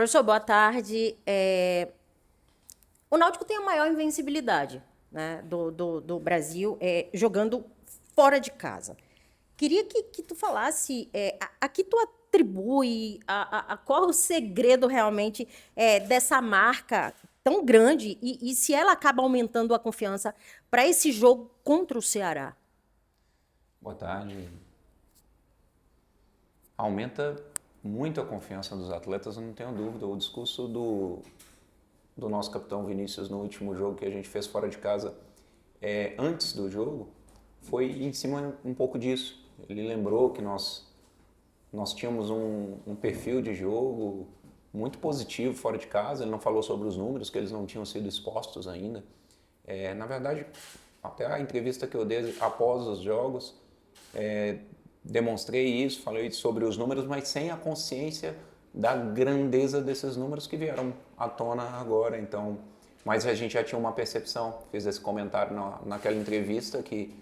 Professor, boa tarde. O Náutico tem a maior invencibilidade, né, do Brasil, jogando fora de casa. Queria que tu falasse a que tu atribui, qual é o segredo realmente dessa marca tão grande e se ela acaba aumentando a confiança para esse jogo contra o Ceará. Boa tarde. Aumenta muito a confiança dos atletas, não tenho dúvida. O discurso do nosso capitão Vinícius no último jogo que a gente fez fora de casa, antes do jogo, foi em cima um pouco disso. Ele lembrou que nós tínhamos um perfil de jogo muito positivo fora de casa. Ele não falou sobre os números, que eles não tinham sido expostos ainda. Na verdade, até a entrevista que eu dei após os jogos, demonstrei isso, falei sobre os números, mas sem a consciência da grandeza desses números que vieram à tona agora. Então, mas a gente já tinha uma percepção, fiz esse comentário naquela entrevista, que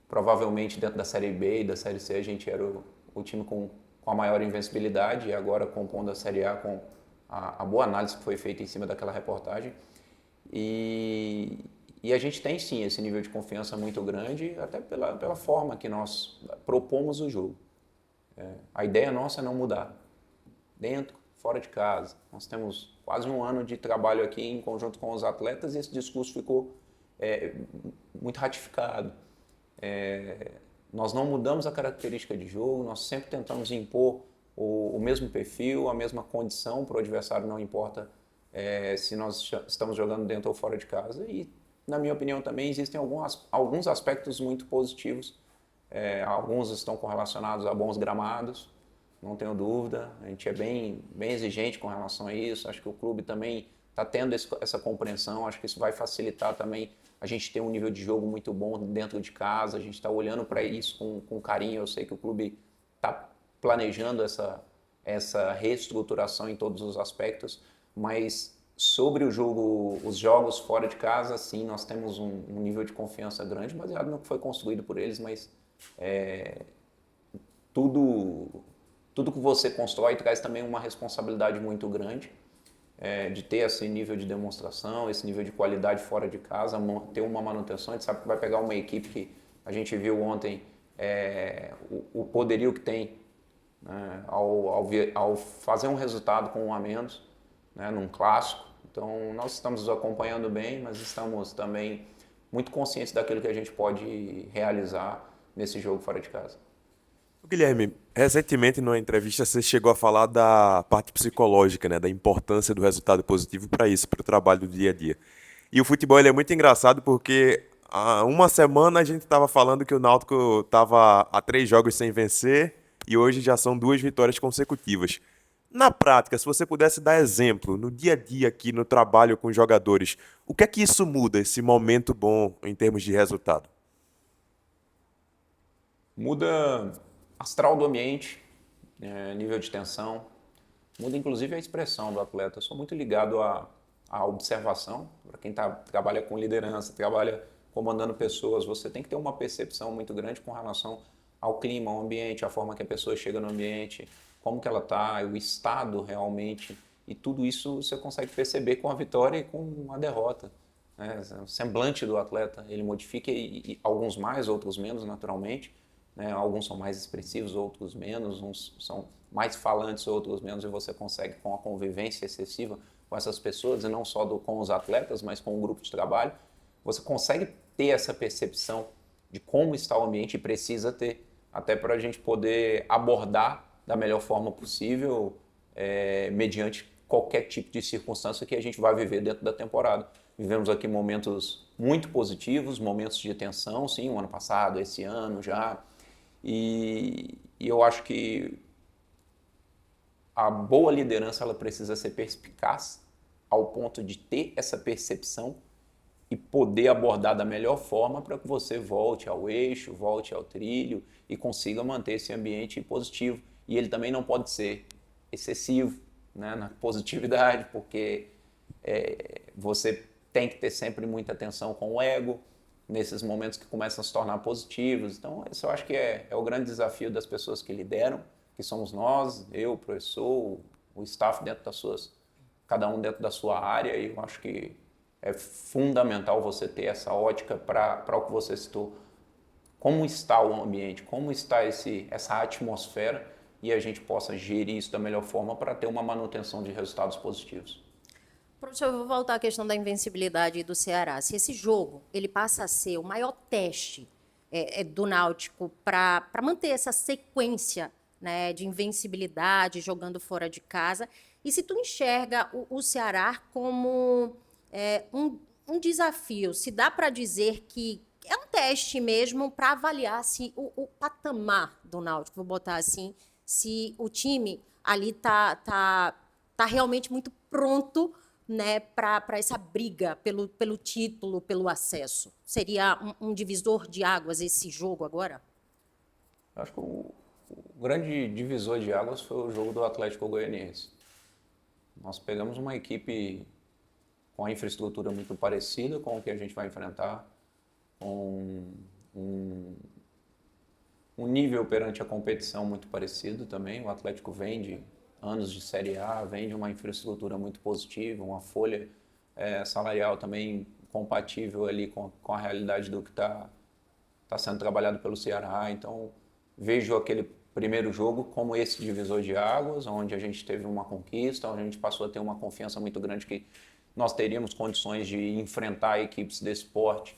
provavelmente dentro da Série B e da Série C a gente era o time com a maior invencibilidade, e agora compondo a Série A com a boa análise que foi feita em cima daquela reportagem. E a gente tem sim esse nível de confiança muito grande, até pela forma que nós propomos o jogo. A ideia nossa é não mudar, dentro, fora de casa. Nós temos quase um ano de trabalho aqui em conjunto com os atletas e esse discurso ficou muito ratificado. Nós não mudamos a característica de jogo, nós sempre tentamos impor o mesmo perfil, a mesma condição para o adversário, não importa se nós estamos jogando dentro ou fora de casa. E, na minha opinião, também existem alguns aspectos muito positivos. Alguns estão correlacionados a bons gramados, não tenho dúvida. A gente é bem exigente com relação a isso. Acho que o clube também está tendo essa compreensão. Acho que isso vai facilitar também a gente ter um nível de jogo muito bom dentro de casa. A gente está olhando para isso com carinho. Eu sei que o clube está planejando essa reestruturação em todos os aspectos, mas sobre o jogo, os jogos fora de casa, sim, nós temos um nível de confiança grande, baseado no que foi construído por eles, mas tudo que você constrói traz também uma responsabilidade muito grande, de ter esse nível de demonstração, esse nível de qualidade fora de casa, ter uma manutenção. A gente sabe que vai pegar uma equipe que a gente viu ontem, o poderio que tem, né, ao fazer um resultado com um a menos, né, num clássico. Então, nós estamos nos acompanhando bem, mas estamos também muito conscientes daquilo que a gente pode realizar nesse jogo fora de casa. Guilherme, recentemente numa entrevista você chegou a falar da parte psicológica, né, da importância do resultado positivo para isso, para o trabalho do dia a dia. E o futebol ele é muito engraçado porque há uma semana a gente estava falando que o Náutico estava há 3 jogos sem vencer e hoje já são 2 vitórias consecutivas. Na prática, se você pudesse dar exemplo no dia a dia aqui no trabalho com os jogadores, o que é que isso muda, esse momento bom em termos de resultado? Muda astral do ambiente, nível de tensão, muda inclusive a expressão do atleta. Eu sou muito ligado à observação. Para quem trabalha com liderança, trabalha comandando pessoas, você tem que ter uma percepção muito grande com relação ao clima, ao ambiente, a forma que a pessoa chega no ambiente, como que ela está, o estado realmente. E tudo isso você consegue perceber com a vitória e com a derrota. O semblante do atleta, ele modifica, e alguns mais, outros menos, naturalmente. Alguns são mais expressivos, outros menos, uns são mais falantes, outros menos, e você consegue, com a convivência excessiva com essas pessoas, e não só com os atletas, mas com o grupo de trabalho, você consegue ter essa percepção de como está o ambiente, e precisa ter, até para a gente poder abordar da melhor forma possível, mediante qualquer tipo de circunstância que a gente vai viver dentro da temporada. Vivemos aqui momentos muito positivos, momentos de tensão, sim, o ano passado, esse ano já. E eu acho que a boa liderança ela precisa ser perspicaz ao ponto de ter essa percepção e poder abordar da melhor forma para que você volte ao eixo, volte ao trilho e consiga manter esse ambiente positivo. E ele também não pode ser excessivo, né, na positividade, porque você tem que ter sempre muita atenção com o ego, nesses momentos que começam a se tornar positivos. Então, esse eu acho que é o grande desafio das pessoas que lideram, que somos nós, eu, o professor, o staff dentro das suas cada um dentro da sua área, e eu acho que é fundamental você ter essa ótica para o que você citou. Como está o ambiente, como está essa atmosfera, e a gente possa gerir isso da melhor forma para ter uma manutenção de resultados positivos. Professor, eu vou voltar à questão da invencibilidade do Ceará. Se esse jogo ele passa a ser o maior teste do Náutico para manter essa sequência, né, de invencibilidade jogando fora de casa, e se tu enxerga o Ceará como um desafio, se dá para dizer que é um teste mesmo para avaliar se o patamar do Náutico, vou botar assim, se o time ali tá realmente muito pronto, né, para essa briga pelo título, pelo acesso. Seria um divisor de águas esse jogo agora? Eu acho que o grande divisor de águas foi o jogo do Atlético Goianiense. Nós pegamos uma equipe com a infraestrutura muito parecida com o que a gente vai enfrentar, com um nível perante a competição muito parecido também. O Atlético vem de anos de Série A, vem de uma infraestrutura muito positiva, uma folha salarial também compatível ali com a realidade do que está sendo trabalhado pelo Ceará. Então, vejo aquele primeiro jogo como esse divisor de águas, onde a gente teve uma conquista, onde a gente passou a ter uma confiança muito grande que nós teríamos condições de enfrentar equipes desse porte,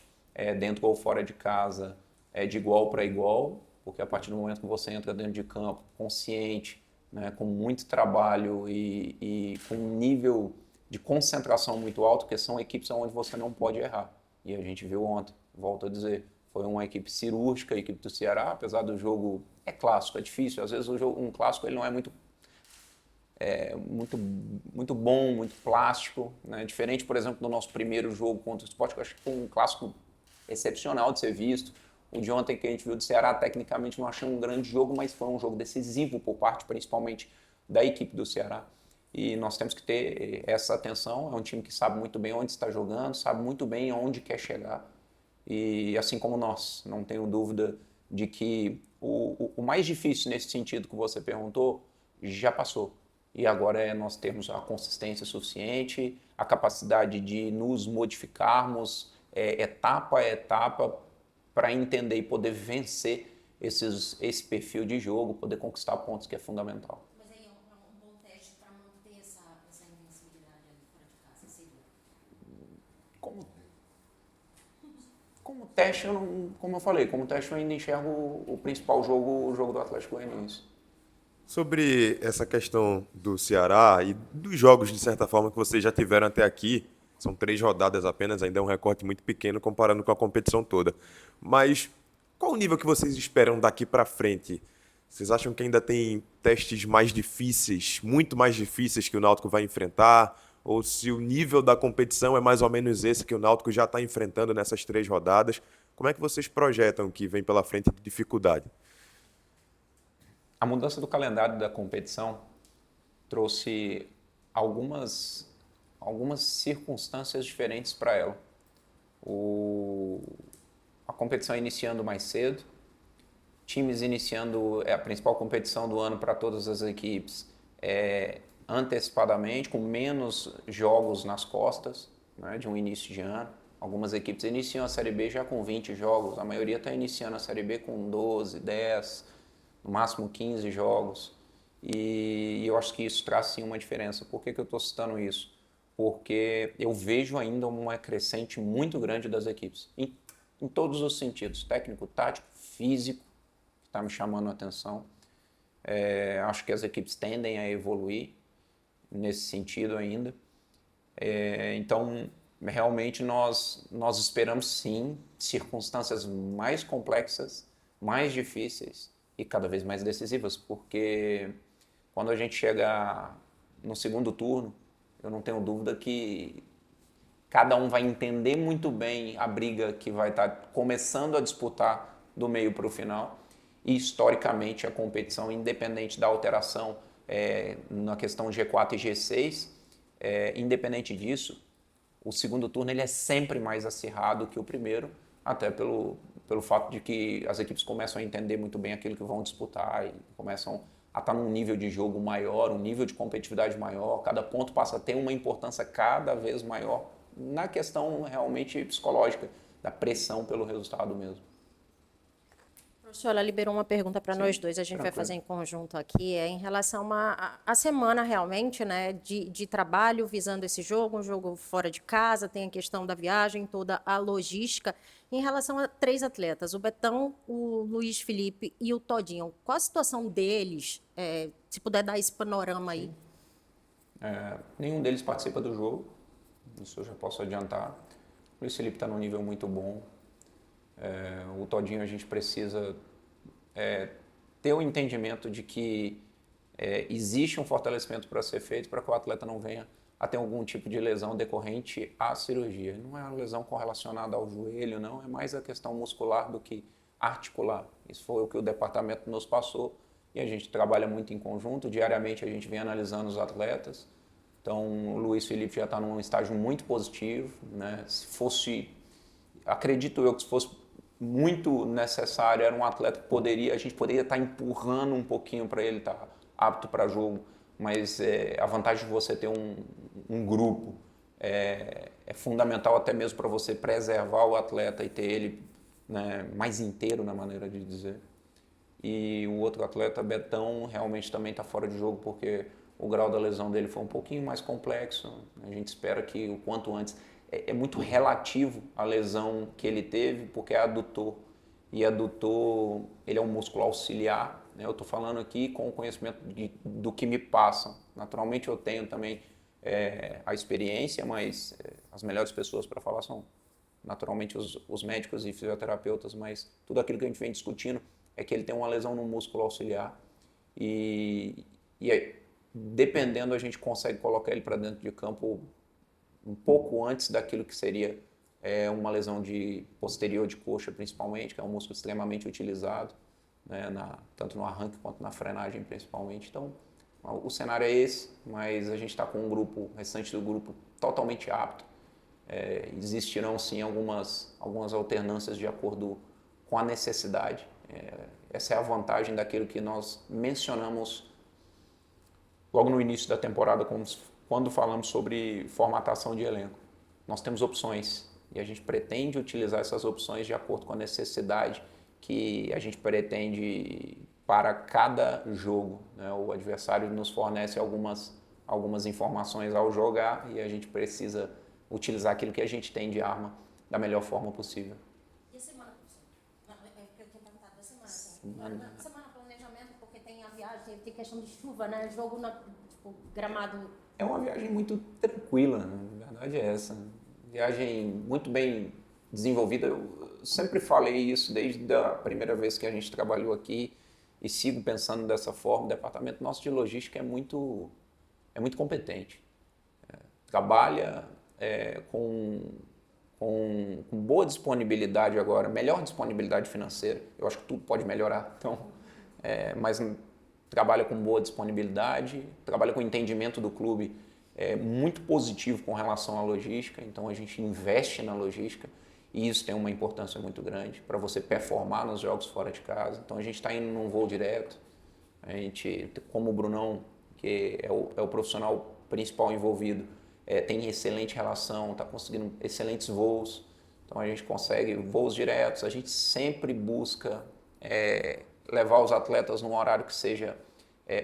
dentro ou fora de casa, de igual para igual, porque a partir do momento que você entra dentro de campo consciente, né, com muito trabalho e com um nível de concentração muito alto, porque são equipes onde você não pode errar. E a gente viu ontem, volto a dizer, foi uma equipe cirúrgica, a equipe do Ceará, apesar do jogo, é clássico, é difícil, às vezes um clássico ele não é muito bom, muito plástico, né? Diferente, por exemplo, do nosso primeiro jogo contra o Sport, que eu acho que foi um clássico excepcional de ser visto. O de ontem que a gente viu do Ceará, tecnicamente não achei um grande jogo, mas foi um jogo decisivo por parte, principalmente, da equipe do Ceará. E nós temos que ter essa atenção. É um time que sabe muito bem onde está jogando, sabe muito bem onde quer chegar. E assim como nós, não tenho dúvida de que o mais difícil nesse sentido que você perguntou já passou. E agora é nós termos a consistência suficiente, a capacidade de nos modificarmos etapa a etapa para entender e poder vencer esse perfil de jogo, poder conquistar pontos, que é fundamental. Mas aí é um bom teste para manter essa invencibilidade ali fora de casa, seria? Como teste, como eu falei, como teste eu ainda enxergo o principal jogo, o jogo do Atlético Goianiense. Sobre essa questão do Ceará e dos jogos, de certa forma, que vocês já tiveram até aqui, são 3 rodadas apenas, ainda é um recorte muito pequeno comparando com a competição toda. Mas qual o nível que vocês esperam daqui para frente? Vocês acham que ainda tem testes mais difíceis, muito mais difíceis que o Náutico vai enfrentar? Ou se o nível da competição é mais ou menos esse que o Náutico já está enfrentando nessas 3 rodadas? Como é que vocês projetam que vem pela frente de dificuldade? A mudança do calendário da competição trouxe algumas circunstâncias diferentes para ela. A competição iniciando mais cedo, times iniciando a principal competição do ano para todas as equipes antecipadamente, com menos jogos nas costas, né, de um início de ano. Algumas equipes iniciam a Série B já com 20 jogos, a maioria está iniciando a Série B com 12, 10, no máximo 15 jogos. E eu acho que isso traz sim uma diferença. Por que eu estou citando isso? Porque eu vejo ainda uma crescente muito grande das equipes, em todos os sentidos, técnico, tático, físico, que está me chamando a atenção. Acho que as equipes tendem a evoluir nesse sentido ainda. Então, realmente, nós esperamos sim circunstâncias mais complexas, mais difíceis e cada vez mais decisivas, porque quando a gente chega no segundo turno, eu não tenho dúvida que cada um vai entender muito bem a briga que vai estar começando a disputar do meio para o final. E, historicamente, a competição, independente da alteração na questão G4 e G6, independente disso, o segundo turno ele é sempre mais acirrado que o primeiro, até pelo fato de que as equipes começam a entender muito bem aquilo que vão disputar e começam a estar num nível de jogo maior, um nível de competitividade maior, cada ponto passa a ter uma importância cada vez maior na questão realmente psicológica, da pressão pelo resultado mesmo. Professor, ela liberou uma pergunta para nós dois, a gente vai tranquilo. fazer em conjunto aqui, em relação a semana realmente, né, de trabalho visando esse jogo, um jogo fora de casa, tem a questão da viagem, toda a logística, em relação a 3 atletas, o Betão, o Luiz Felipe e o Todinho. Qual a situação deles? Se puder dar esse panorama aí. Nenhum deles participa do jogo, isso eu já posso adiantar. O Luiz Felipe está num nível muito bom. O Todinho a gente precisa ter o entendimento de que existe um fortalecimento para ser feito para que o atleta não venha a ter algum tipo de lesão decorrente à cirurgia. Não é uma lesão correlacionada ao joelho, não, é mais a questão muscular do que articular. Isso foi o que o departamento nos passou e a gente trabalha muito em conjunto, diariamente a gente vem analisando os atletas. Então o Luiz Felipe já está num estágio muito positivo, né? Se fosse, acredito eu que se fosse muito necessário, era um atleta que a gente poderia estar empurrando um pouquinho para ele estar apto para jogo, mas a vantagem de você ter um grupo é fundamental até mesmo para você preservar o atleta e ter ele, né, mais inteiro, na maneira de dizer. E o outro atleta, Betão, realmente também está fora de jogo porque o grau da lesão dele foi um pouquinho mais complexo. A gente espera que o quanto antes. É muito relativo a lesão que ele teve, porque é adutor. E adutor, ele é um músculo auxiliar. Né? Eu estou falando aqui com o conhecimento do que me passam. Naturalmente eu tenho também a experiência, mas as melhores pessoas para falar são naturalmente os médicos e fisioterapeutas, mas tudo aquilo que a gente vem discutindo é que ele tem uma lesão no músculo auxiliar. E aí, dependendo, a gente consegue colocar ele para dentro de campo um pouco antes daquilo que seria uma lesão posterior de coxa, principalmente, que é um músculo extremamente utilizado, né, tanto no arranque quanto na frenagem, principalmente. Então, o cenário é esse, mas a gente está com o restante do grupo totalmente apto. Existirão, sim, algumas alternâncias de acordo com a necessidade. Essa é a vantagem daquilo que nós mencionamos logo no início da temporada, quando falamos sobre formatação de elenco. Nós temos opções e a gente pretende utilizar essas opções de acordo com a necessidade que a gente pretende para cada jogo. Né? O adversário nos fornece algumas informações ao jogar e a gente precisa utilizar aquilo que a gente tem de arma da melhor forma possível. E a semana, professor? Eu tinha perguntado da semana. Semana planejamento, porque tem a viagem, tem questão de chuva, né? Jogo gramado. É uma viagem muito tranquila, né? A verdade é essa. Viagem muito bem desenvolvida. Eu sempre falei isso desde a primeira vez que a gente trabalhou aqui e sigo pensando dessa forma. O departamento nosso de logística é muito competente. Trabalha com boa disponibilidade agora, melhor disponibilidade financeira. Eu acho que tudo pode melhorar, então, mas trabalha com boa disponibilidade, trabalha com entendimento do clube muito positivo com relação à logística, então a gente investe na logística e isso tem uma importância muito grande para você performar nos jogos fora de casa. Então a gente está indo num voo direto, a gente, como o Brunão, que é o profissional principal envolvido, tem excelente relação, está conseguindo excelentes voos, então a gente consegue voos diretos, a gente sempre busca levar os atletas num horário que seja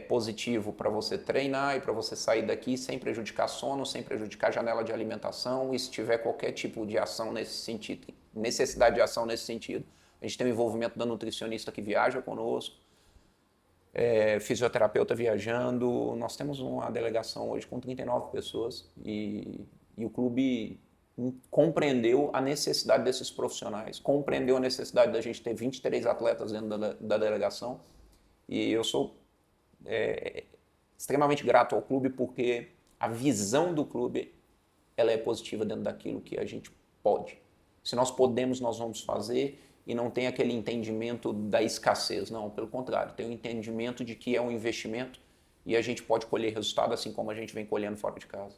positivo para você treinar e para você sair daqui sem prejudicar sono, sem prejudicar janela de alimentação, e se tiver qualquer tipo de ação nesse sentido, necessidade de ação nesse sentido, a gente tem o envolvimento da nutricionista que viaja conosco, fisioterapeuta viajando. Nós temos uma delegação hoje com 39 pessoas e o clube compreendeu a necessidade desses profissionais, compreendeu a necessidade da gente ter 23 atletas dentro da delegação e eu sou extremamente grato ao clube porque a visão do clube ela é positiva dentro daquilo que a gente pode. Se nós podemos, nós vamos fazer e não tem aquele entendimento da escassez, não, pelo contrário, tem o entendimento de que é um investimento e a gente pode colher resultado assim como a gente vem colhendo fora de casa.